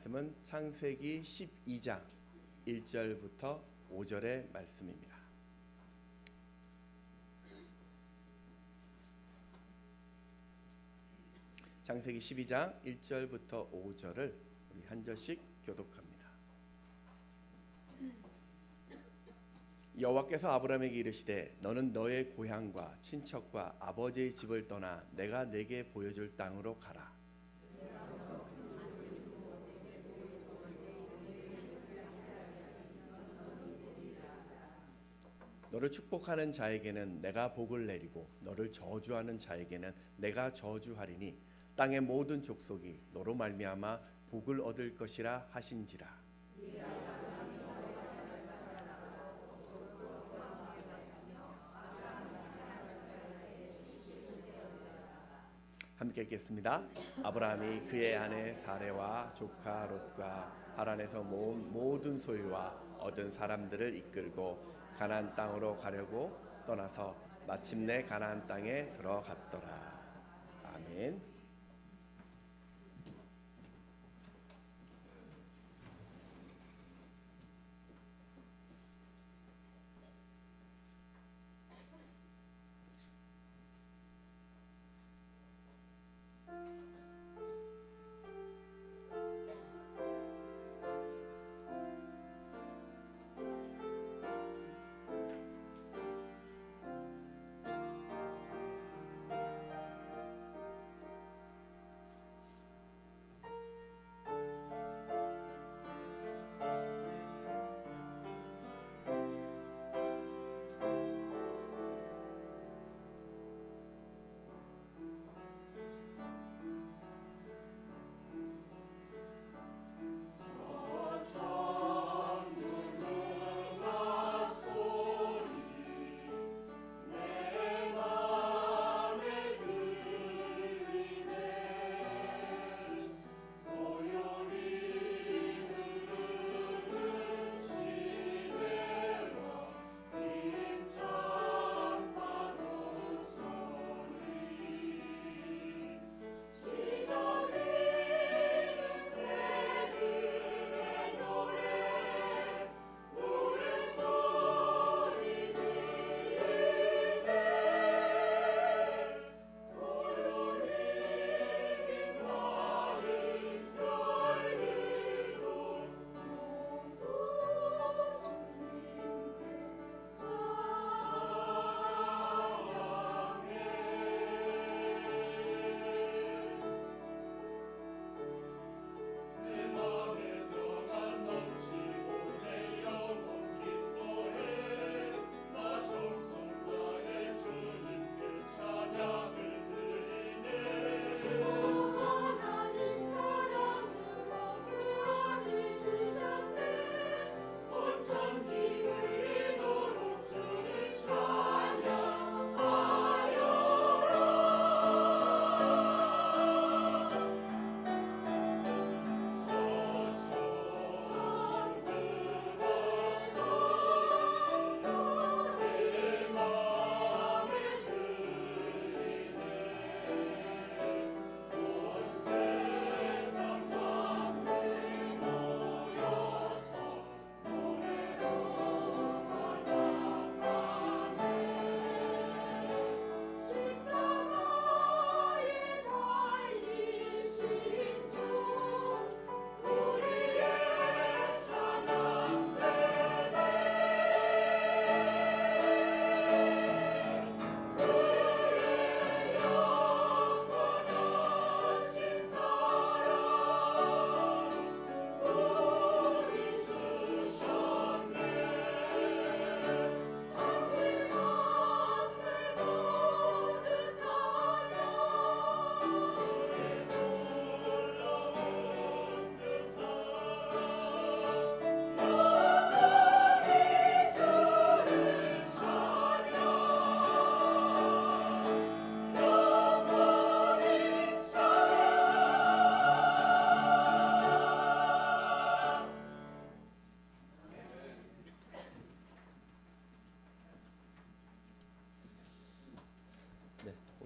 말씀은 창세기 12장 1절부터 5절의 말씀입니다. 창세기 12장 1절부터 5절을 우리 한 절씩 교독합니다. 여호와께서 아브라함에게 이르시되 너는 너의 고향과 친척과 아버지의 집을 떠나 내가 네게 보여줄 땅으로 가라. 너를 축복하는 자에게는 내가 복을 내리고 너를 저주하는 자에게는 내가 저주하리니 땅의 모든 족속이 너로 말미암아 복을 얻을 것이라 하신지라. 함께 읽겠습니다. 아브라함이 그의 아내 사레와 조카 롯과 하란에서 모은 모든 소유와 얻은 사람들을 이끌고 가나안 땅으로 가려고 떠나서 마침내 가나안 땅에 들어갔더라. 아멘.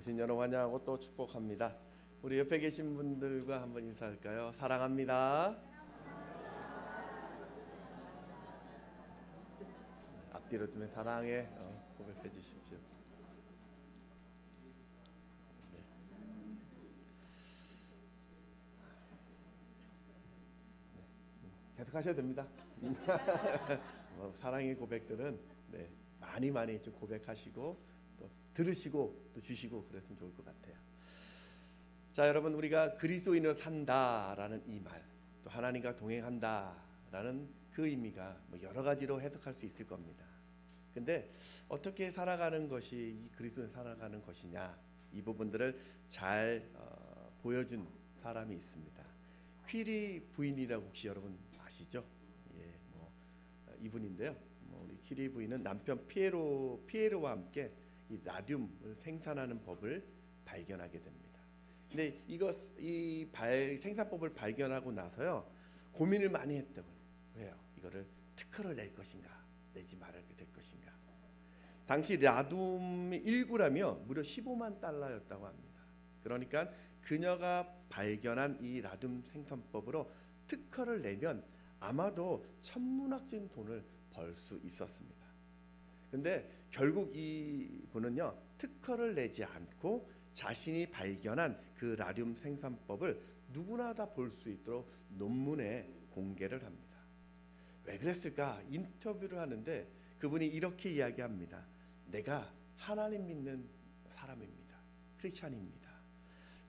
오신 여러분 환영하고 또 축복합니다. 우리 옆에 계신 분들과 한번 인사할까요? 사랑합니다. 앞뒤로 두면 사랑해 고백해 주십시오. 네. 계속 하셔도 됩니다. 사랑의 고백들은 네, 많이 좀 고백하시고 또 들으시고 또 주시고 그랬으면 좋을 것 같아요. 자, 여러분, 우리가 그리스도인으로 산다라는 이 말, 또 하나님과 동행한다라는 그 의미가 뭐 여러 가지로 해석할 수 있을 겁니다. 근데 어떻게 살아가는 것이 이 그리스도인 살아가는 것이냐, 이 부분들을 잘 보여준 사람이 있습니다. 퀴리 부인이라고 혹시 여러분 아시죠? 예, 뭐 이분인데요. 우리 퀴리 부인은 남편 피에로와 함께 이 라듐을 생산하는 법을 발견하게 됩니다. 근데 이 생산법을 발견하고 나서요, 고민을 많이 했다고요. 왜요? 이거를 특허를 낼 것인가, 내지 말게 될 것인가. 당시 라듐이 1g이요 무려 15만 달러였다고 합니다. 그러니까 그녀가 발견한 이 라듐 생산법으로 특허를 내면 아마도 천문학적인 돈을 벌 수 있었습니다. 근데 결국 이 분은요, 특허를 내지 않고 자신이 발견한 그 라듐 생산법을 누구나 다 볼 수 있도록 논문에 공개를 합니다. 왜 그랬을까? 인터뷰를 하는데 그분이 이렇게 이야기합니다. 내가 하나님 믿는 사람입니다. 크리스찬입니다.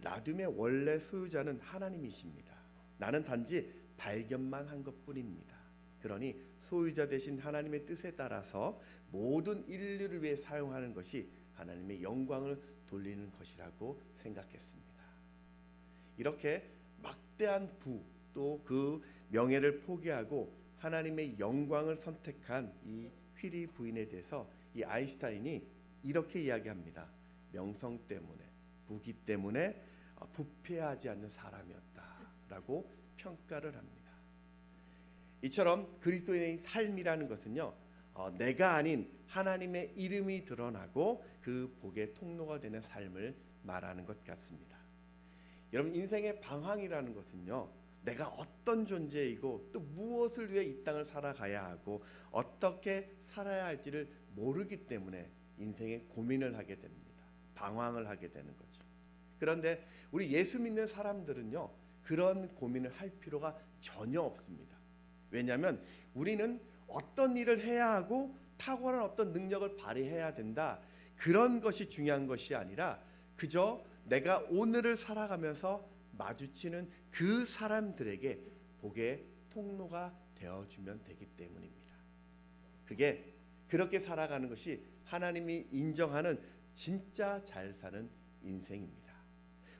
라듐의 원래 소유자는 하나님이십니다. 나는 단지 발견만 한 것뿐입니다. 그러니 소유자 되신 하나님의 뜻에 따라서 모든 인류를 위해 사용하는 것이 하나님의 영광을 돌리는 것이라고 생각했습니다. 이렇게 막대한 부 또 그 명예를 포기하고 하나님의 영광을 선택한 이 퀴리 부인에 대해서 이 아인슈타인이 이렇게 이야기합니다. 명성 때문에, 부귀 때문에 부패하지 않는 사람이었다라고 평가를 합니다. 이처럼 그리스도인의 삶이라는 것은요, 내가 아닌 하나님의 이름이 드러나고 그 복의 통로가 되는 삶을 말하는 것 같습니다. 여러분, 인생의 방황이라는 것은요, 내가 어떤 존재이고 또 무엇을 위해 이 땅을 살아가야 하고 어떻게 살아야 할지를 모르기 때문에 인생의 고민을 하게 됩니다. 방황을 하게 되는 거죠. 그런데 우리 예수 믿는 사람들은요, 그런 고민을 할 필요가 전혀 없습니다. 왜냐하면 우리는 어떤 일을 해야 하고 탁월한 어떤 능력을 발휘해야 된다, 그런 것이 중요한 것이 아니라 그저 내가 오늘을 살아가면서 마주치는 그 사람들에게 복의 통로가 되어주면 되기 때문입니다. 그게 그렇게 살아가는 것이 하나님이 인정하는 진짜 잘 사는 인생입니다.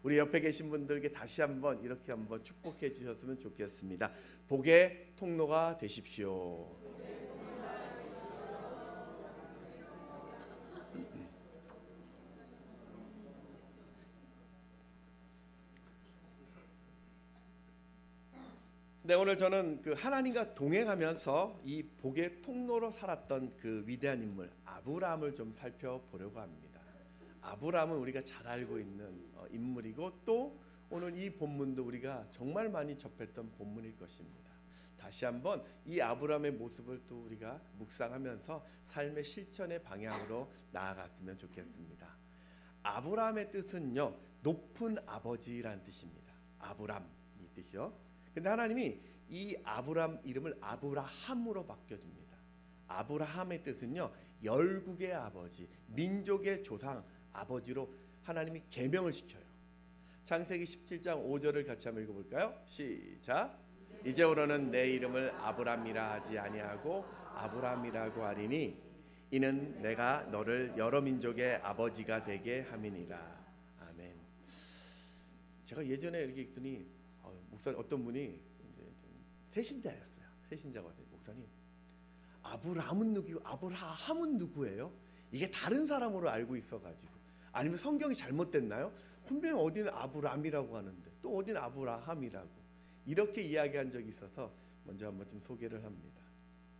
우리 옆에 계신 분들에게 다시 한번 이렇게 한번 축복해 주셨으면 좋겠습니다. 복의 통로가 되십시오. 네, 오늘 저는 그 하나님과 동행하면서 이 복의 통로로 살았던 그 위대한 인물 아브라함을 좀 살펴보려고 합니다. 아브라함은 우리가 잘 알고 있는 인물이고 또 오늘 이 본문도 우리가 정말 많이 접했던 본문일 것입니다. 다시 한번 이 아브라함의 모습을 또 우리가 묵상하면서 삶의 실천의 방향으로 나아갔으면 좋겠습니다. 아브라함의 뜻은요, 높은 아버지라는 뜻입니다. 아브람 이 뜻이요. 근데 하나님이 이 아브람 이름을 아브라함으로 바꿔줍니다. 아브라함의 뜻은요, 열국의 아버지, 민족의 조상, 아버지로 하나님이 계명을 시켜요. 창세기 17장 5절을 같이 한번 읽어볼까요? 시작. 이제부로는 내 이름을 아브람이라 하지 아니하고 아브람이라고 하리니 이는 내가 너를 여러 민족의 아버지가 되게 함이니라. 아멘. 제가 예전에 이렇게 읽더니 목사님 어떤 분이 새신자였어요. 새신자가 돼요. 목사님, 아브라함은 누구요? 아브라함은 누구예요? 이게 다른 사람으로 알고 있어가지고, 아니면 성경이 잘못됐나요? 분명히 어디는 아브람이라고 하는데 또 어디는 아브라함이라고 이렇게 이야기한 적이 있어서 먼저 한번 좀 소개를 합니다.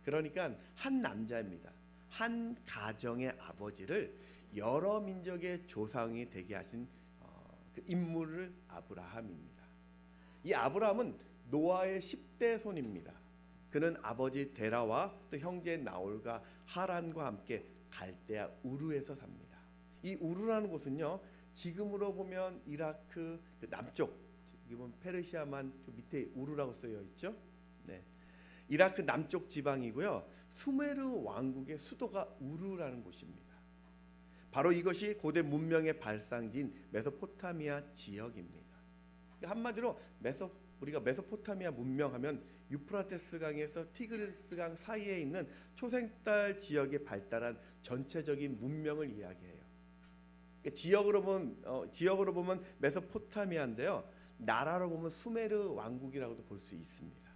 그러니까 한 남자입니다. 한 가정의 아버지를 여러 민족의 조상이 되게 하신 그 인물을 아브라함입니다. 이 아브라함은 노아의 10대 손입니다. 그는 아버지 데라와 또 형제 나홀과 하란과 함께 갈대아 우르에서 삽니다. 이 우르라는 곳은요, 지금으로 보면 이라크 그 남쪽, 이번 페르시아만 그 밑에 우르라고 쓰여 있죠. 네, 이라크 남쪽 지방이고요. 수메르 왕국의 수도가 우르라는 곳입니다. 바로 이것이 고대 문명의 발상지인 메소포타미아 지역입니다. 한마디로 우리가 메소포타미아 문명하면 유프라테스 강에서 티그리스 강 사이에 있는 초생달 지역에 발달한 전체적인 문명을 이야기해요. 지역으로 보면 메소포타미아인데요. 나라로 보면 수메르 왕국이라고도 볼 수 있습니다.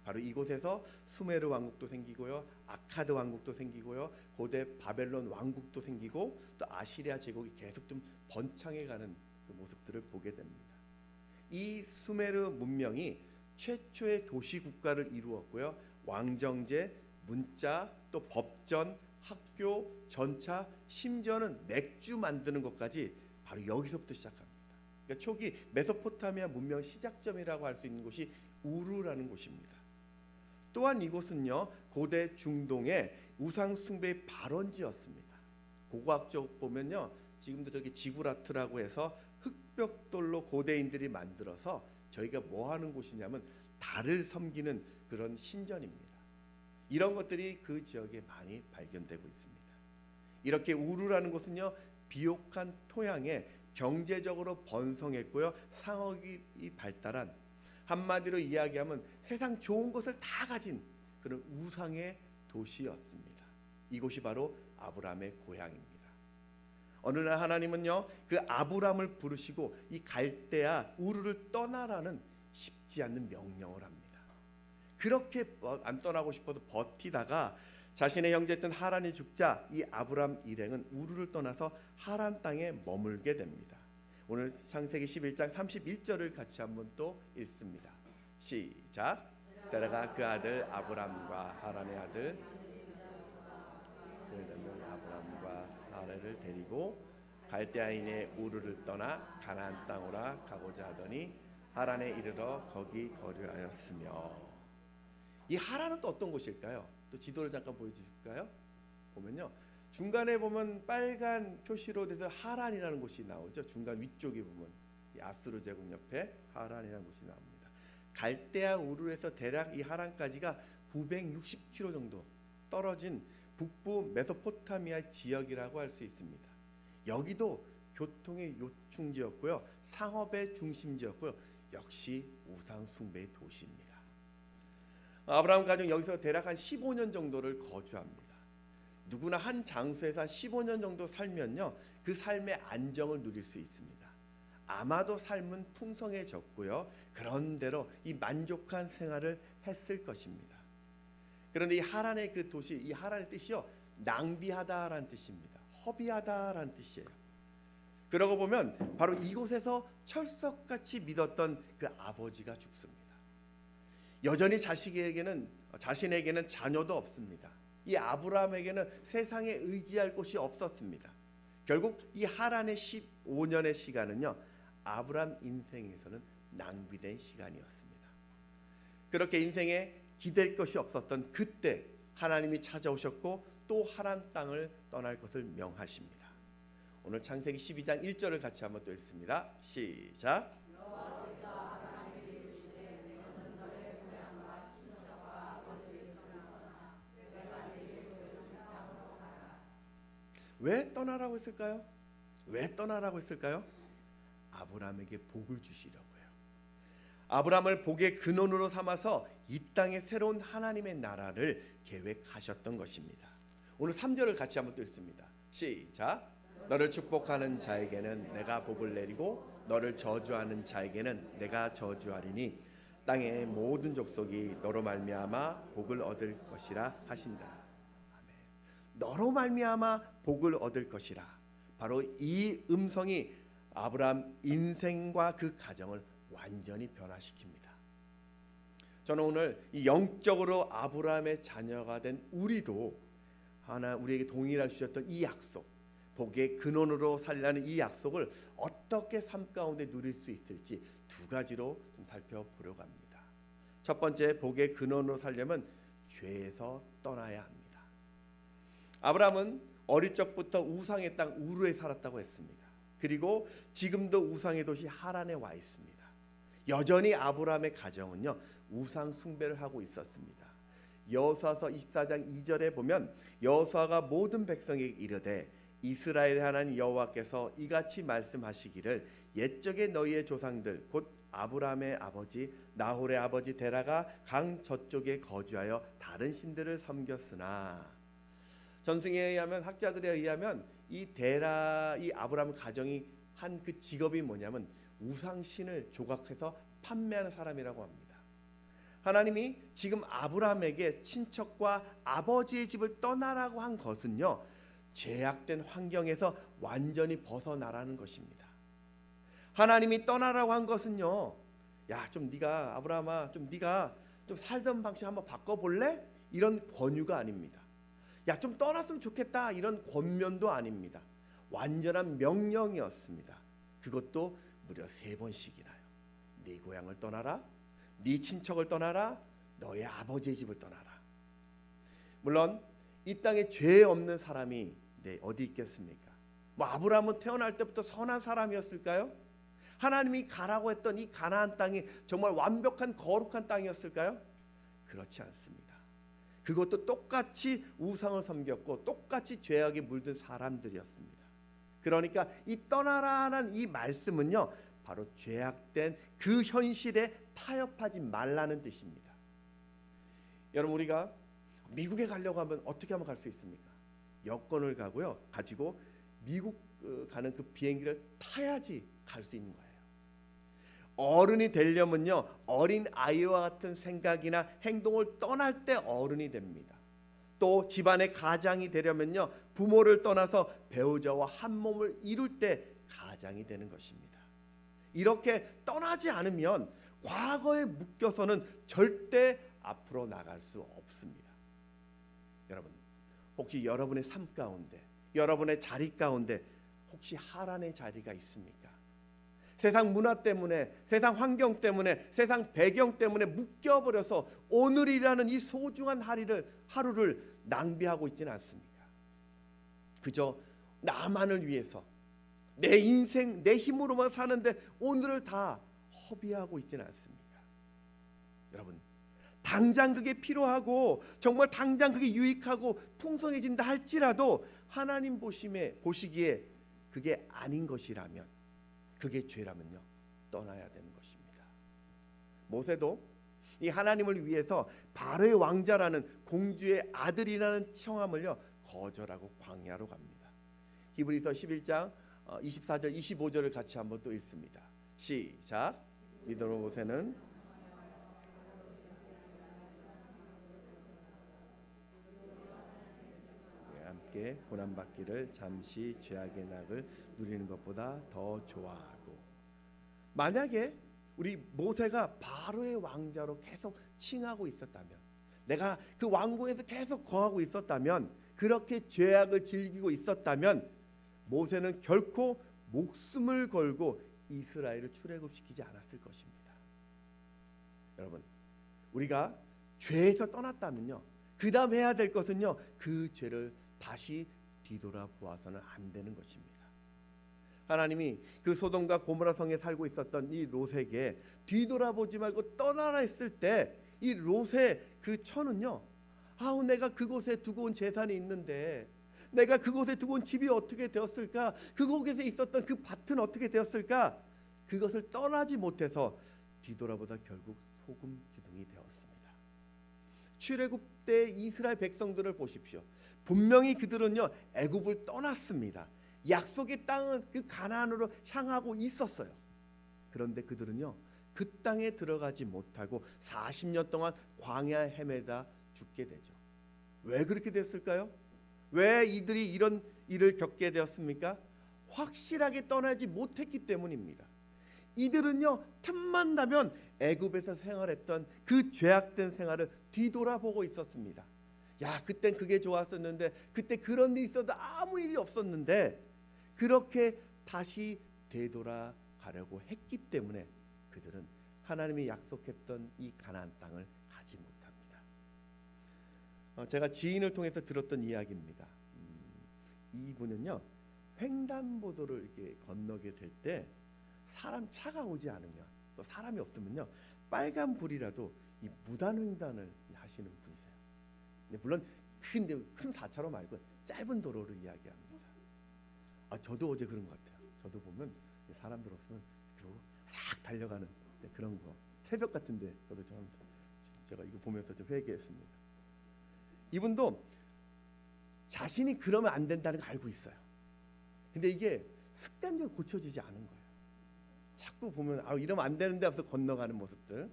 바로 이곳에서 수메르 왕국도 생기고요, 아카드 왕국도 생기고요, 고대 바벨론 왕국도 생기고 또 아시리아 제국이 계속 좀 번창해가는 그 모습들을 보게 됩니다. 이 수메르 문명이 최초의 도시 국가를 이루었고요, 왕정제, 문자, 또 법전, 학교, 전차, 심지어는 맥주 만드는 것까지 바로 여기서부터 시작합니다. 그러니까 초기 메소포타미아 문명 시작점이라고 할 수 있는 곳이 우르라는 곳입니다. 또한 이곳은요, 고대 중동의 우상 숭배의 발원지였습니다. 고고학적 보면요, 지금도 저기 지구라트라고 해서 흑벽돌로 고대인들이 만들어서 저희가 뭐 하는 곳이냐면 달을 섬기는 그런 신전입니다. 이런 것들이 그 지역에 많이 발견되고 있습니다. 이렇게 우르라는 곳은요, 비옥한 토양에 경제적으로 번성했고요, 상업이 발달한, 한마디로 이야기하면 세상 좋은 것을 다 가진 그런 우상의 도시였습니다. 이곳이 바로 아브라함의 고향입니다. 어느 날 하나님은요, 그 아브라함을 부르시고 이 갈대아 우르를 떠나라는 쉽지 않는 명령을 합니다. 그렇게 안 떠나고 싶어도 버티다가 자신의 형제였던 하란이 죽자 이 아브라함 일행은 우르를 떠나서 하란 땅에 머물게 됩니다. 오늘 창세기 11장 31절을 같이 한번 또 읽습니다. 시작. 데라가 그 아들 아브람과 하란의 아들 아브람과 사라를 데리고 갈대아인의 우르를 떠나 가나안 땅으로 가고자 하더니 하란에 이르러 거기 거류하였으며. 이 하란은 또 어떤 곳일까요? 또 지도를 잠깐 보여주실까요? 보면요, 중간에 보면 빨간 표시로 돼서 하란이라는 곳이 나오죠. 중간 위쪽에 보면 이 아수르 제국 옆에 하란이라는 곳이 나옵니다. 갈대아 우르에서 대략 이 하란까지가 960km 정도 떨어진 북부 메소포타미아 지역이라고 할 수 있습니다. 여기도 교통의 요충지였고요, 상업의 중심지였고요, 역시 우상 숭배의 도시입니다. 아브라함 가족 여기서 대략 한 15년 정도를 거주합니다. 누구나 한 장소에서 한 15년 정도 살면요, 그 삶의 안정을 누릴 수 있습니다. 아마도 삶은 풍성해졌고요, 그런대로 이 만족한 생활을 했을 것입니다. 그런데 이 하란의 그 도시, 이 하란의 뜻이요, 낭비하다라는 뜻입니다. 허비하다라는 뜻이에요. 그러고 보면 바로 이곳에서 철석같이 믿었던 그 아버지가 죽습니다. 여전히 자신에게는 자녀도 없습니다. 이 아브라함에게는 세상에 의지할 곳이 없었습니다. 결국 이 하란의 15년의 시간은요, 아브라함 인생에서는 낭비된 시간이었습니다. 그렇게 인생에 기댈 것이 없었던 그때 하나님이 찾아오셨고 또 하란 땅을 떠날 것을 명하십니다. 오늘 창세기 12장 1절을 같이 한번 또 읽습니다. 시작. 왜 떠나라고 했을까요? 왜 떠나라고 했을까요? 아브라함에게 복을 주시려고요. 아브라함을 복의 근원으로 삼아서 이 땅에 새로운 하나님의 나라를 계획하셨던 것입니다. 오늘 3절을 같이 한번 또 읽습니다. 시작. 너를 축복하는 자에게는 내가 복을 내리고 너를 저주하는 자에게는 내가 저주하리니 땅의 모든 족속이 너로 말미암아 복을 얻을 것이라 하신다. 아멘. 너로 말미암아 복을 얻을 것이라. 바로 이 음성이 아브라함 인생과 그 가정을 완전히 변화시킵니다. 저는 오늘 이 영적으로 아브라함의 자녀가 된 우리도 하나 우리에게 동일하게 주셨던 이 약속, 복의 근원으로 살라는 이 약속을 어떻게 삶 가운데 누릴 수 있을지 두 가지로 좀 살펴보려고 합니다. 첫 번째 복의 근원으로 살려면 죄에서 떠나야 합니다. 아브라함은 어릴 적부터 우상의 땅 우르에 살았다고 했습니다. 그리고 지금도 우상의 도시 하란에 와 있습니다. 여전히 아브라함의 가정은요 우상 숭배를 하고 있었습니다. 여호수아서 24장 2절에 보면 여호수아가 모든 백성에게 이르되 이스라엘의 하나님 여호와께서 이같이 말씀하시기를 옛적에 너희의 조상들 곧 아브라함의 아버지 나홀의 아버지 데라가 강 저쪽에 거주하여 다른 신들을 섬겼으나, 전승에 의하면, 학자들에 의하면 이 데라, 이 아브라함 가정이 한 그 직업이 뭐냐면 우상신을 조각해서 판매하는 사람이라고 합니다. 하나님이 지금 아브라함에게 친척과 아버지의 집을 떠나라고 한 것은요 죄악된 환경에서 완전히 벗어나라는 것입니다. 하나님이 떠나라고 한 것은요, 야, 좀 네가 아브라함아, 좀 네가 좀 살던 방식 한번 바꿔볼래? 이런 권유가 아닙니다. 야, 좀 떠났으면 좋겠다, 이런 권면도 아닙니다. 완전한 명령이었습니다. 그것도 무려 3번씩이나요. 네 고향을 떠나라, 네 친척을 떠나라, 너의 아버지의 집을 떠나라. 물론 이 땅에 죄 없는 사람이 어디 있겠습니까? 뭐 아브라함은 태어날 때부터 선한 사람이었을까요? 하나님이 가라고 했던 이 가나안 땅이 정말 완벽한 거룩한 땅이었을까요? 그렇지 않습니다. 그것도 똑같이 우상을 섬겼고 똑같이 죄악에 물든 사람들이었습니다. 그러니까 이 떠나라는 이 말씀은요 바로 죄악된 그 현실에 타협하지 말라는 뜻입니다. 여러분, 우리가 미국에 가려고 하면 어떻게 하면 갈 수 있습니까? 여권을 가지고 미국 가는 그 비행기를 타야지 갈 수 있는 거예요. 어른이 되려면요 어린 아이와 같은 생각이나 행동을 떠날 때 어른이 됩니다. 또 집안의 가장이 되려면요 부모를 떠나서 배우자와 한 몸을 이룰 때 가장이 되는 것입니다. 이렇게 떠나지 않으면 과거에 묶여서는 절대 앞으로 나갈 수 없습니다. 여러분, 혹시 여러분의 삶 가운데, 여러분의 자리 가운데 혹시 하란의 자리가 있습니까? 세상 문화 때문에, 세상 환경 때문에, 세상 배경 때문에 묶여버려서 오늘이라는 이 소중한 하루를 낭비하고 있지는 않습니까? 그저 나만을 위해서 내 인생, 내 힘으로만 사는데 오늘을 다 허비하고 있지는 않습니까? 여러분, 당장 그게 필요하고 정말 당장 그게 유익하고 풍성해진다 할지라도 하나님 보시기에 그게 아닌 것이라면, 그게 죄라면요 떠나야 되는 것입니다. 모세도 이 하나님을 위해서 바로의 왕자라는 공주의 아들이라는 청함을요 거절하고 광야로 갑니다. 히브리서 11장 24절 25절을 같이 한번 또 읽습니다. 시작. 믿음으로 모세는 함께 고난받기를 잠시 죄악의 낙을 누리는 것보다 더 좋아하고. 만약에 우리 모세가 바로의 왕자로 계속 칭하고 있었다면, 내가 그 왕궁에서 계속 거하고 있었다면, 그렇게 죄악을 즐기고 있었다면 모세는 결코 목숨을 걸고 이스라엘을 출애굽시키지 않았을 것입니다. 여러분, 우리가 죄에서 떠났다면요 그 다음 해야 될 것은요 그 죄를 다시 뒤돌아보아서는 안 되는 것입니다. 하나님이 그 소돔과 고모라 성에 살고 있었던 이 롯에게 뒤돌아보지 말고 떠나라 했을 때 이 롯의 그 처는요, 아우 내가 그곳에 두고 온 재산이 있는데, 내가 그곳에 두고 온 집이 어떻게 되었을까, 그곳에 있었던 그 밭은 어떻게 되었을까, 그것을 떠나지 못해서 뒤돌아보다 결국 소금 기둥이 되었습니다. 출애굽 때 이스라엘 백성들을 보십시오. 분명히 그들은요 애굽을 떠났습니다. 약속의 땅은 그 가나안으로 향하고 있었어요. 그런데 그들은요 그 땅에 들어가지 못하고 40년 동안 광야에 헤매다 죽게 되죠. 왜 그렇게 됐을까요? 왜 이들이 이런 일을 겪게 되었습니까? 확실하게 떠나지 못했기 때문입니다. 이들은요 틈만 나면 애굽에서 생활했던 그 죄악된 생활을 뒤돌아보고 있었습니다. 야, 그땐 그게 좋았었는데, 그때 그런 일이 있어도 아무 일이 없었는데, 그렇게 다시 되돌아가려고 했기 때문에 그들은 하나님이 약속했던 이 가나안 땅을 가지 못합니다. 제가 지인을 통해서 들었던 이야기입니다. 이분은요, 횡단보도를 이렇게 건너게 될 때 차가 오지 않으면, 또 사람이 없으면요, 빨간 불이라도 이 무단횡단을 하시는 분이세요. 물론 큰 4차로 말고 짧은 도로를 이야기합니다. 저도 어제 그런 것 같아요. 저도 보면 사람들 없으면 그러고 싹 달려가는 그런 거, 새벽 같은데 저도 제가 이거 보면서 좀 회개했습니다. 이분도 자신이 그러면 안 된다는 걸 알고 있어요. 근데 이게 습관적으로 고쳐지지 않은 거예요. 자꾸 보면 이러면 안 되는데 하면서 건너가는 모습들.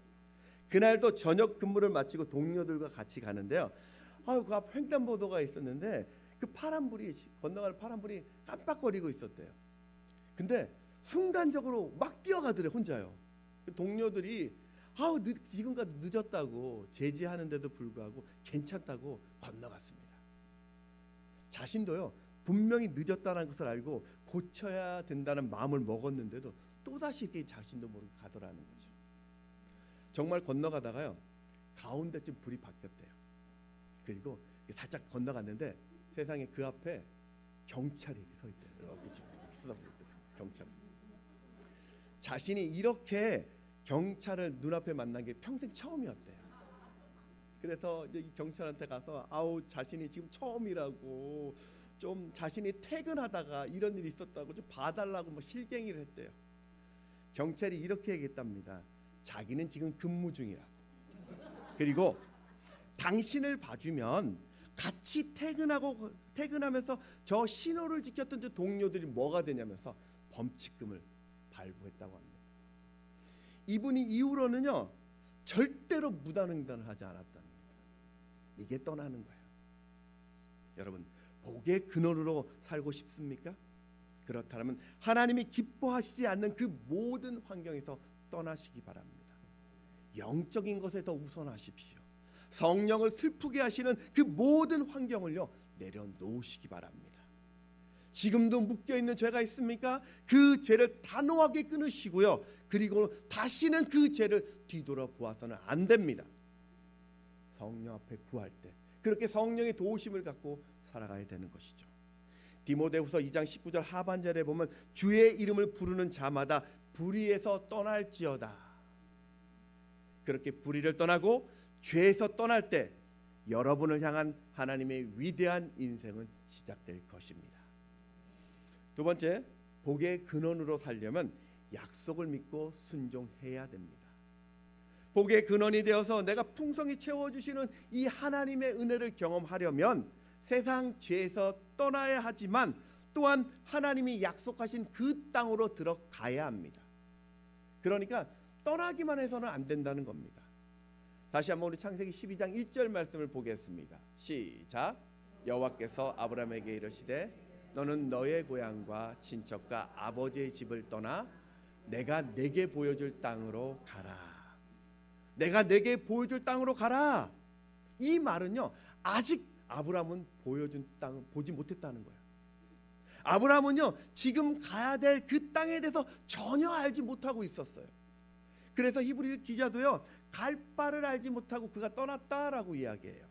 그날도 저녁 근무를 마치고 동료들과 같이 가는데요. 그 앞 횡단보도가 있었는데 그 파란불이, 건너가는 파란불이 깜빡거리고 있었대요. 근데 순간적으로 막 뛰어가더래, 혼자요. 동료들이 지금까지 늦었다고 제지하는데도 불구하고 괜찮다고 건너갔습니다. 자신도요, 분명히 늦었다는 것을 알고 고쳐야 된다는 마음을 먹었는데도 또다시 이렇게 자신도 모르게 가더라는 거죠. 정말 건너가다가요, 가운데쯤 불이 바뀌었대요. 그리고 살짝 건너갔는데 세상에 그 앞에 경찰이 서 있대요. 경찰. 자신이 이렇게 경찰을 눈앞에 만난 게 평생 처음이었대요. 그래서 이제 이 경찰한테 가서 자신이 지금 처음이라고, 좀 자신이 퇴근하다가 이런 일이 있었다고 좀 봐달라고 실갱이를 했대요. 경찰이 이렇게 얘기했답니다. 자기는 지금 근무 중이라고. 그리고 당신을 봐주면 같이 퇴근하면서 저 신호를 지켰던 저 동료들이 뭐가 되냐면서 범칙금을 발부했다고 합니다. 이분이 이후로는요, 절대로 무단횡단을 하지 않았다는 겁니다. 이게 떠나는 거예요. 여러분, 복의 근원으로 살고 싶습니까? 그렇다면 하나님이 기뻐하시지 않는 그 모든 환경에서 떠나시기 바랍니다. 영적인 것에 더 우선하십시오. 성령을 슬프게 하시는 그 모든 환경을요, 내려놓으시기 바랍니다. 지금도 묶여있는 죄가 있습니까? 그 죄를 단호하게 끊으시고요, 그리고 다시는 그 죄를 뒤돌아보아서는 안 됩니다. 성령 앞에 구할 때 그렇게 성령의 도우심을 갖고 살아가야 되는 것이죠. 디모데후서 2장 19절 하반절에 보면 주의 이름을 부르는 자마다 불의에서 떠날지어다. 그렇게 불의를 떠나고 죄에서 떠날 때 여러분을 향한 하나님의 위대한 인생은 시작될 것입니다. 두 번째, 복의 근원으로 살려면 약속을 믿고 순종해야 됩니다. 복의 근원이 되어서 내가 풍성히 채워주시는 이 하나님의 은혜를 경험하려면 세상 죄에서 떠나야 하지만 또한 하나님이 약속하신 그 땅으로 들어가야 합니다. 그러니까 떠나기만 해서는 안 된다는 겁니다. 다시 한번 우리 창세기 12장 1절 말씀을 보겠습니다. 시작. 여호와께서 아브라함에게 이르시되 너는 너의 고향과 친척과 아버지의 집을 떠나 내가 내게 보여줄 땅으로 가라. 내가 내게 보여줄 땅으로 가라. 이 말은요, 아직 아브라함은 보여준 땅을 보지 못했다는 거예요. 아브라함은요, 지금 가야 될 그 땅에 대해서 전혀 알지 못하고 있었어요. 그래서 히브리 기자도요, 갈 바를 알지 못하고 그가 떠났다라고 이야기해요.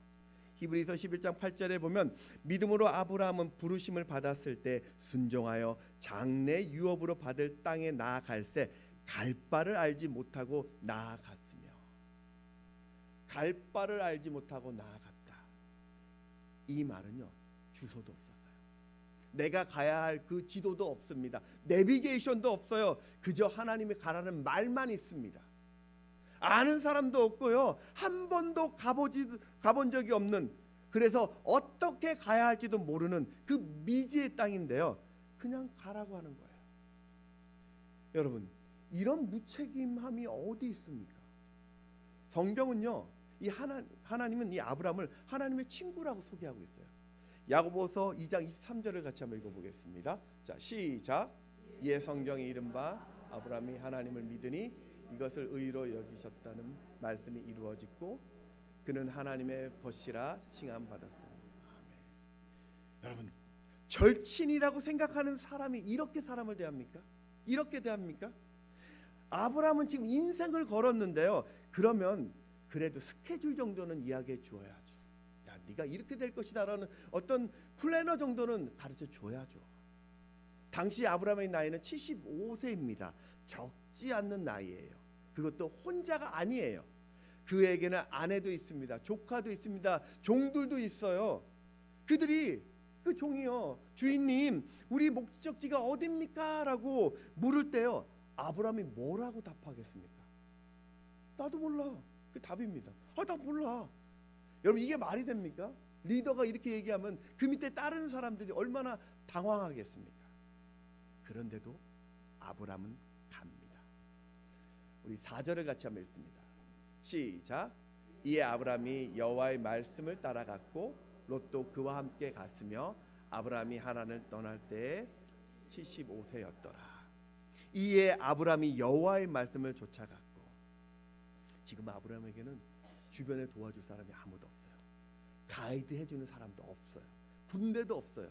히브리서 11장 8절에 보면 믿음으로 아브라함은 부르심을 받았을 때 순종하여 장래 유업으로 받을 땅에 나아갈새 갈 바를 알지 못하고 나아갔으며. 갈 바를 알지 못하고 나아갔다. 이 말은요, 주소도 없었어요. 내가 가야 할 그 지도도 없습니다. 내비게이션도 없어요. 그저 하나님이 가라는 말만 있습니다. 아는 사람도 없고요, 한 번도 가본 적이 없는, 그래서 어떻게 가야 할지도 모르는 그 미지의 땅인데요, 그냥 가라고 하는 거예요. 여러분, 이런 무책임함이 어디 있습니까? 성경은요, 이 하나님은 이 아브라함을 하나님의 친구라고 소개하고 있어요. 야고보서 2장 23절을 같이 한번 읽어보겠습니다. 자, 시작. 이에 성경이 이른바 아브라함이 하나님을 믿으니 이것을 의로 여기셨다는 말씀이 이루어지고 그는 하나님의 벗이라 칭함받았습니다. 아멘. 여러분, 절친이라고 생각하는 사람이 이렇게 사람을 대합니까? 이렇게 대합니까? 아브라함은 지금 인생을 걸었는데요. 그러면 그래도 스케줄 정도는 이야기해 주어야죠. 야, 네가 이렇게 될 것이다라는 어떤 플래너 정도는 가르쳐 줘야죠. 당시 아브라함의 나이는 75세입니다. 적지 않는 나이예요. 그것도 혼자가 아니에요. 그에게는 아내도 있습니다. 조카도 있습니다. 종들도 있어요. 그들이 그 종이요, 주인님 우리 목적지가 어딥니까? 라고 물을 때요, 아브라함이 뭐라고 답하겠습니까? 나도 몰라. 그 답입니다. 나 몰라. 여러분, 이게 말이 됩니까? 리더가 이렇게 얘기하면 그 밑에 따르는 사람들이 얼마나 당황하겠습니까? 그런데도 아브라함은 갑니다. 우리 4절을 같이 한번 읽습니다. 시작. 이에 아브라함이 여호와의 말씀을 따라갔고 롯도 그와 함께 갔으며 아브라함이 하란을 떠날 때에 75세였더라. 이에 아브라함이 여호와의 말씀을 쫓아갔고, 지금 아브라함에게는 주변에 도와줄 사람이 아무도 없어요. 가이드 해주는 사람도 없어요. 군대도 없어요.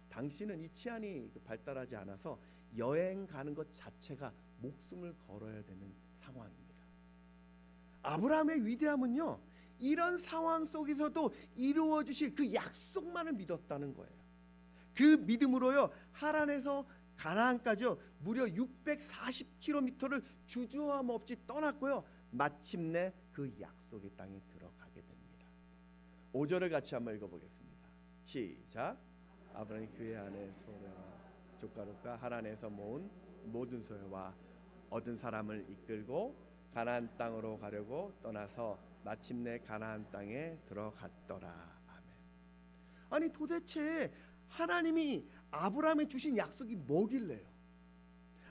당시는 이 치안이 발달하지 않아서 여행 가는 것 자체가 목숨을 걸어야 되는 상황입니다. 아브라함의 위대함은요, 이런 상황 속에서도 이루어 주실 그 약속만을 믿었다는 거예요. 그 믿음으로요, 하란에서 가나안까지요 무려 640km를 주저함 없이 떠났고요, 마침내 그 약속의 땅에 들어가게 됩니다. 5절을 같이 한번 읽어보겠습니다. 시작. 아브라함이 그의 아내 소레와 조카 롯과 하란에서 모은 모든 소유와 얻은 사람을 이끌고 가나안 땅으로 가려고 떠나서 마침내 가나안 땅에 들어갔더라. 아멘. 아니, 도대체 하나님이 아브라함에 주신 약속이 뭐길래요?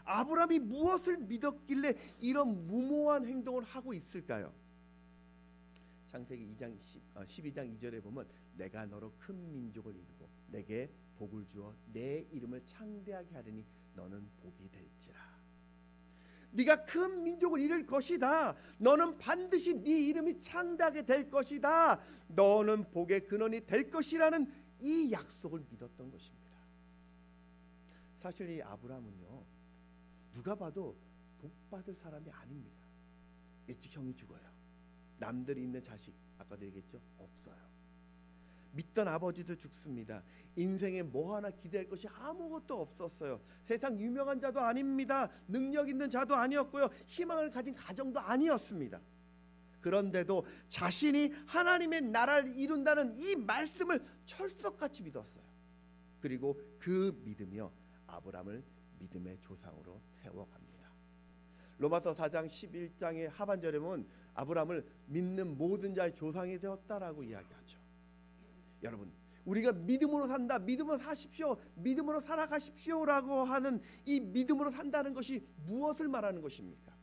아브라함이 무엇을 믿었길래 이런 무모한 행동을 하고 있을까요? 창세기 12장 2절에 보면 내가 너로 큰 민족을 이루고 내게 복을 주어 내 이름을 창대하게 하리니 너는 복이 될지라. 네가 큰 민족을 이룰 것이다. 너는 반드시 네 이름이 창대하게 될 것이다. 너는 복의 근원이 될 것이라는 이 약속을 믿었던 것입니다. 사실 이 아브라함은요, 누가 봐도 복받을 사람이 아닙니다. 일찍 형이 죽어요. 남들이 있는 자식, 아까도 얘기했죠, 없어요. 믿던 아버지도 죽습니다. 인생에 뭐 하나 기대할 것이 아무것도 없었어요. 세상 유명한 자도 아닙니다. 능력 있는 자도 아니었고요, 희망을 가진 가정도 아니었습니다. 그런데도 자신이 하나님의 나라를 이룬다는 이 말씀을 철석같이 믿었어요. 그리고 그 믿음이요, 아브라함을 믿음의 조상으로 세워갑니다. 로마서 4장 11장의 하반절에 보면 아브라함을 믿는 모든 자의 조상이 되었다라고 이야기하죠. 여러분, 우리가 믿음으로 산다, 믿음으로 사십시오, 믿음으로 살아가십시오라고 하는 이 믿음으로 산다는 것이 무엇을 말하는 것입니까?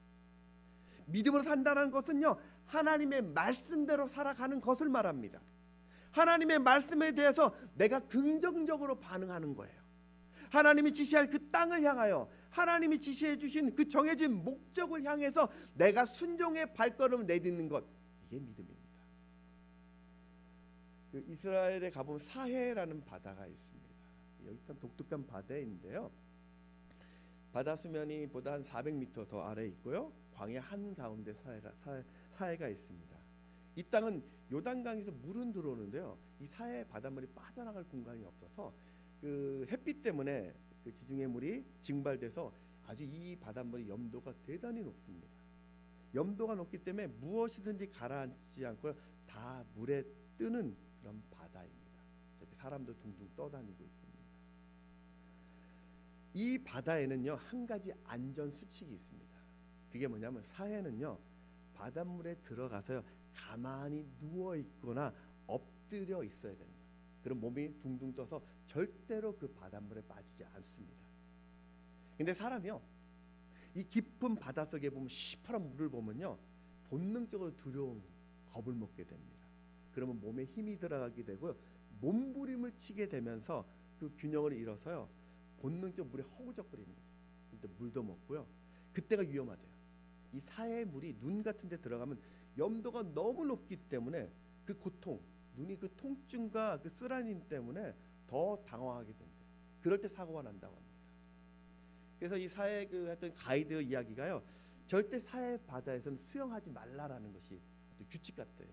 믿음으로 산다는 것은요, 하나님의 말씀대로 살아가는 것을 말합니다. 하나님의 말씀에 대해서 내가 긍정적으로 반응하는 거예요. 하나님이 지시할 그 땅을 향하여, 하나님이 지시해 주신 그 정해진 목적을 향해서 내가 순종의 발걸음을 내딛는 것, 이게 믿음입니다. 그 이스라엘에 가보면 사해라는 바다가 있습니다. 여기 참 독특한 바다인데요, 바다 수면이 보다 한 400m 더 아래에 있고요, 광야 한가운데 사해가 있습니다. 이 땅은 요단강에서 물은 들어오는데요, 이 사해 바닷물이 빠져나갈 공간이 없어서 그 햇빛 때문에 그 지중해 물이 증발돼서 아주 이 바닷물의 염도가 대단히 높습니다. 염도가 높기 때문에 무엇이든지 가라앉지 않고요, 다 물에 뜨는 그런 바다입니다. 사람도 둥둥 떠다니고 있습니다. 이 바다에는요, 한 가지 안전 수칙이 있습니다. 그게 뭐냐면, 사해는요, 바닷물에 들어가서요, 가만히 누워 있거나 엎드려 있어야 됩니다. 그럼 몸이 둥둥 떠서 절대로 그 바닷물에 빠지지 않습니다. 근데 사람이요, 이 깊은 바닷속에 보면 시퍼런 물을 보면요, 본능적으로 두려움, 겁을 먹게 됩니다. 그러면 몸에 힘이 들어가게 되고요, 몸부림을 치게 되면서 그 균형을 잃어서요, 본능적으로 물에 허우적거립니다. 그때 물도 먹고요, 그때가 위험하대요. 이 사해의 물이 눈 같은 데 들어가면 염도가 너무 높기 때문에 그 고통, 눈이 그 통증과 그 쓰라림 때문에 더 당황하게 된대요. 그럴 때 사고가 난다고 합니다. 그래서 이 사해 그 했던 가이드 이야기가요, 절대 사해 바다에서는 수영하지 말라라는 것이 규칙 같아요.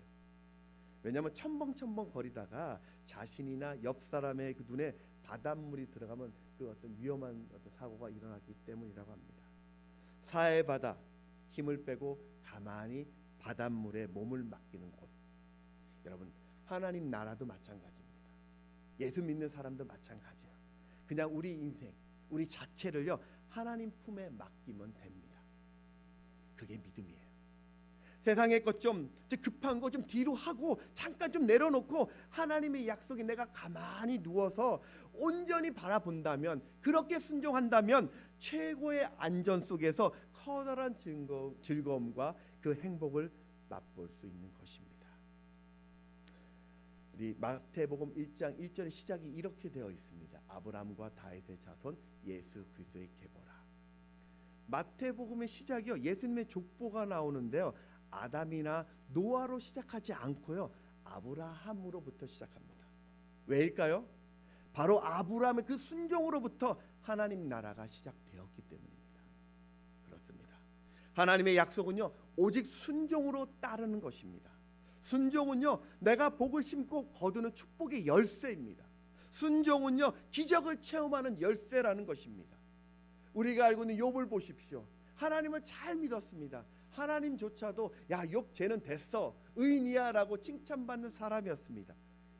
왜냐하면 첨벙첨벙 거리다가 자신이나 옆 사람의 그 눈에 바닷물이 들어가면 그 어떤 위험한 어떤 사고가 일어나기 때문이라고 합니다. 사해 바다, 힘을 빼고 가만히 바닷물에 몸을 맡기는 곳. 여러분, 하나님 나라도 마찬가지입니다. 예수 믿는 사람도 마찬가지예요. 그냥 우리 인생, 우리 자체를요 하나님 품에 맡기면 됩니다. 그게 믿음이에요. 세상의 것 좀 급한 거 좀 뒤로 하고 잠깐 좀 내려놓고 하나님의 약속이 내가 가만히 누워서 온전히 바라본다면, 그렇게 순종한다면 최고의 안전 속에서 커다란 즐거움과 그 행복을 맛볼 수 있는 것입니다. 우리 마태복음 1장 1절의 시작이 이렇게 되어 있습니다. 아브라함과 다윗의 자손 예수 그리스도의 계보라. 마태복음의 시작이요 예수님의 족보가 나오는데요, 아담이나 노아로 시작하지 않고요 아브라함으로부터 시작합니다. 왜일까요? 바로 아브라함의 그 순종으로부터 하나님 나라가 시작되었기 때문입니다. 그렇습니다. 하나님의 약속은요 오직 순종으로 따르는 것입니다. 순종은요 내가 복을 심고 거두는 축복의 열쇠입니다. 순종은요 기적을 체험하는 열쇠라는 것입니다. 우리가 알고 있는 욥을 보십시오. 하나님을 잘 믿었습니다. 하나님조차도 야 욥 쟤는 됐어, 의인이야 라고 칭찬받는 사람이었습니다.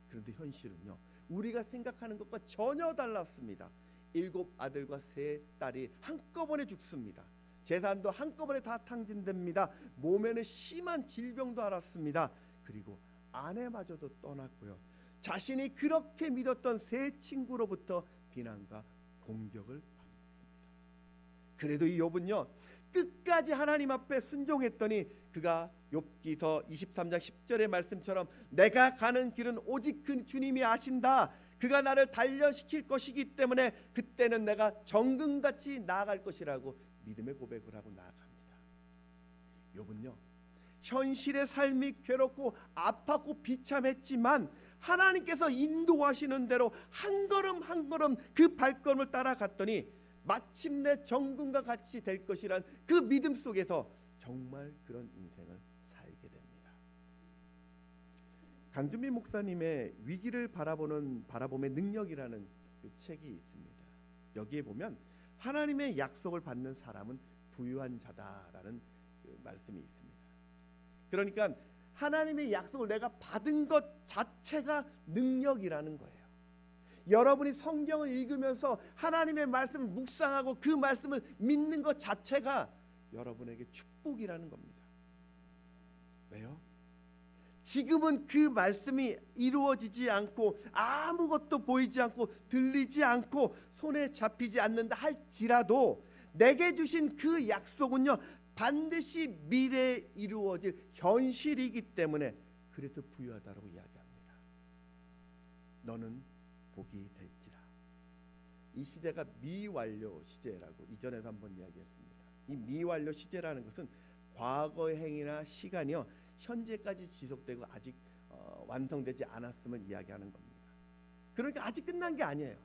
그런데 현실은요 우리가 생각하는 것과 전혀 달랐습니다. 7 아들과 3 딸이 한꺼번에 죽습니다. 재산도 한꺼번에 다 탕진됩니다. 몸에는 심한 질병도 앓았습니다. 그리고 아내마저도 떠났고요, 자신이 그렇게 믿었던 3 친구로부터 비난과 공격을 받습니다. 그래도 이 욥은요 끝까지 하나님 앞에 순종했더니 그가 욥기서 23장 10절의 말씀처럼 내가 가는 길은 오직 그 주님이 아신다. 그가 나를 단련시킬 것이기 때문에 그때는 내가 정금같이 나아갈 것이라고 믿음의 고백을 하고 나아갑니다. 욥은요 현실의 삶이 괴롭고 아팠고 비참했지만 하나님께서 인도하시는 대로 한 걸음 한 걸음 그 발걸음을 따라갔더니 마침내 정금과 같이 될 것이란 그 믿음 속에서 정말 그런 인생을 살게 됩니다. 강준미 목사님의 위기를 바라봄의 능력이라는 그 책이 있습니다. 여기에 보면 하나님의 약속을 받는 사람은 부유한 자다라는 그 말씀이 있습니다. 그러니까 하나님의 약속을 내가 받은 것 자체가 능력이라는 거예요. 여러분이 성경을 읽으면서 하나님의 말씀을 묵상하고 그 말씀을 믿는 것 자체가 여러분에게 축복이라는 겁니다. 왜요? 지금은 그 말씀이 이루어지지 않고 아무것도 보이지 않고 들리지 않고 손에 잡히지 않는다 할지라도 내게 주신 그 약속은요 반드시 미래에 이루어질 현실이기 때문에 그래서 부유하다라고 이야기합니다. 너는 복이 될지라. 이 시제가 미완료 시제라고 이전에도 한번 이야기했습니다. 이 미완료 시제라는 것은 과거의 행위나 시간이요 현재까지 지속되고 아직 완성되지 않았음을 이야기하는 겁니다. 그러니까 아직 끝난 게 아니에요.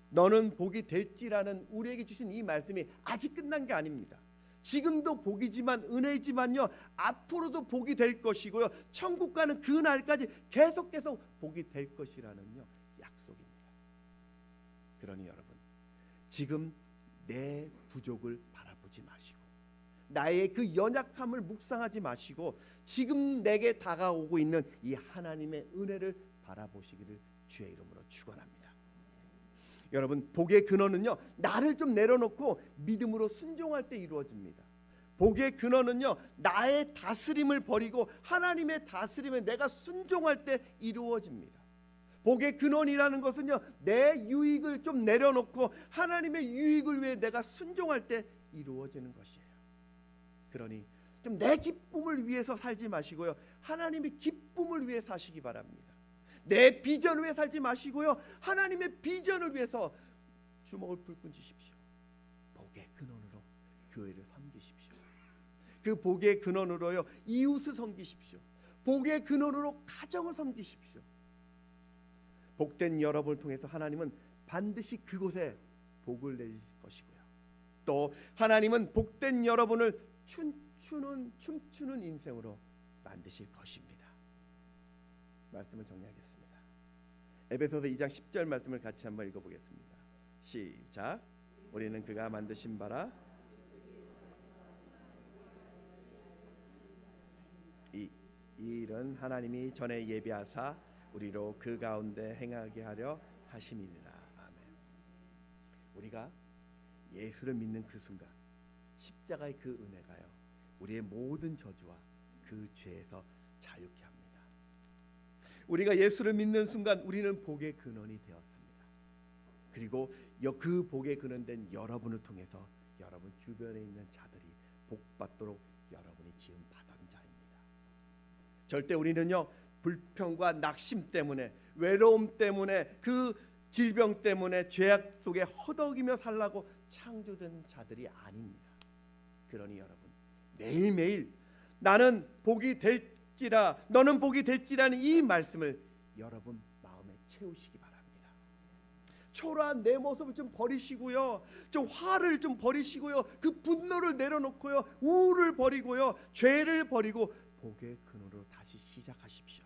너는 복이 될지라는 우리에게 주신 이 말씀이 아직 끝난 게 아닙니다. 지금도 복이지만 은혜지만요 앞으로도 복이 될 것이고요 천국 가는 그 날까지 계속 복이 될 것이라는요 약속입니다. 그러니 여러분 지금 내 부족을 바라보지 마시고 나의 그 연약함을 묵상하지 마시고 지금 내게 다가오고 있는 이 하나님의 은혜를 바라보시기를 주의 이름으로 축원합니다. 여러분 복의 근원은요 나를 좀 내려놓고 믿음으로 순종할 때 이루어집니다. 복의 근원은요 나의 다스림을 버리고 하나님의 다스림에 내가 순종할 때 이루어집니다. 복의 근원이라는 것은요 내 유익을 좀 내려놓고 하나님의 유익을 위해 내가 순종할 때 이루어지는 것이에요. 그러니 좀 내 기쁨을 위해서 살지 마시고요 하나님의 기쁨을 위해 사시기 바랍니다. 내 비전을 위해 살지 마시고요 하나님의 비전을 위해서 주먹을 불끈 쥐십시오. 복의 근원으로 교회를 섬기십시오. 그 복의 근원으로요 이웃을 섬기십시오. 복의 근원으로 가정을 섬기십시오. 복된 여러분을 통해서 하나님은 반드시 그곳에 복을 내릴 것이고요 또 하나님은 복된 여러분을 춤추는 인생으로 만드실 것입니다. 말씀을 정리하겠습니다. 에베소서 2장 10절 말씀을 같이 한번 읽어보겠습니다. 시작. 우리는 그가 만드신 바라 이 일은 하나님이 전에 예비하사 우리로 그 가운데 행하게 하려 하심이니라. 아멘. 우리가 예수를 믿는 그 순간 십자가의 그 은혜가요, 우리의 모든 저주와 그 죄에서 자유케 합니다. 우리가 예수를 믿는 순간 우리는 복의 근원이 되었습니다. 그리고 그 복의 근원된 여러분을 통해서 여러분 주변에 있는 자들이 복받도록 여러분이 지음 받은 자입니다. 절대 우리는요, 불평과 낙심 때문에, 외로움 때문에, 그 질병 때문에 죄악 속에 허덕이며 살라고 창조된 자들이 아닙니다. 그러니 여러분, 매일매일 나는 복이 될지라, 너는 복이 될지라는 이 말씀을 여러분 마음에 채우시기 바랍니다. 초라한 내 모습을 좀 버리시고요, 좀 화를 좀 버리시고요, 그 분노를 내려놓고요, 우울을 버리고요, 죄를 버리고 복의 근원으로 다시 시작하십시오.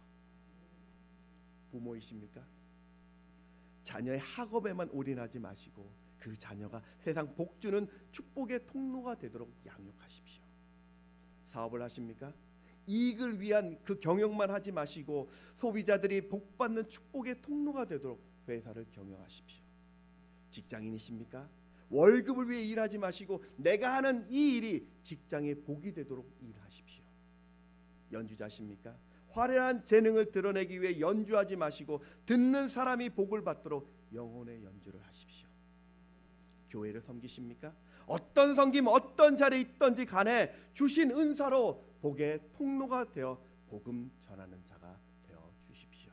부모이십니까? 자녀의 학업에만 올인하지 마시고 그 자녀가 세상 복주는 축복의 통로가 되도록 양육하십시오. 사업을 하십니까? 이익을 위한 그 경영만 하지 마시고 소비자들이 복받는 축복의 통로가 되도록 회사를 경영하십시오. 직장인이십니까? 월급을 위해 일하지 마시고 내가 하는 이 일이 직장의 복이 되도록 일하십시오. 연주자십니까? 화려한 재능을 드러내기 위해 연주하지 마시고 듣는 사람이 복을 받도록 영혼의 연주를 하십시오. 교회를 섬기십니까? 어떤 섬김, 어떤 자리에 있든지 간에 주신 은사로 복의 통로가 되어 복음 전하는 자가 되어 주십시오.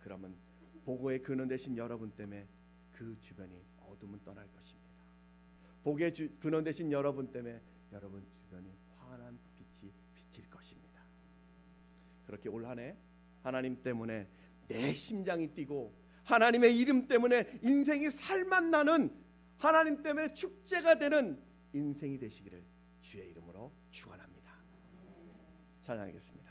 그러면 복의 근원 되신 여러분 때문에 그 주변이 어둠은 떠날 것입니다. 복의 근원 되신 여러분 때문에 여러분 주변이 환한 빛이 비칠 것입니다. 그렇게 올 한 해 하나님 때문에 내 심장이 뛰고 하나님의 이름 때문에 인생이 살맛나는, 하나님 때문에 축제가 되는 인생이 되시기를 주의 이름으로 축원합니다. 찬양하겠습니다.